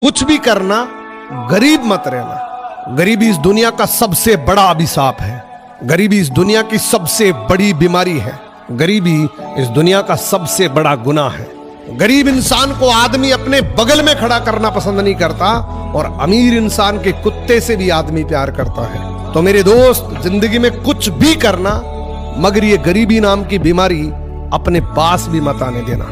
कुछ भी करना, गरीब मत रहना। गरीबी इस दुनिया का सबसे बड़ा अभिशाप है। गरीबी इस दुनिया की सबसे बड़ी बीमारी है। गरीबी इस दुनिया का सबसे बड़ा गुनाह है। गरीब इंसान को आदमी अपने बगल में खड़ा करना पसंद नहीं करता और अमीर इंसान के कुत्ते से भी आदमी प्यार करता है। तो मेरे दोस्त, जिंदगी में कुछ भी करना, मगर ये गरीबी नाम की बीमारी अपने पास भी मत आने देना।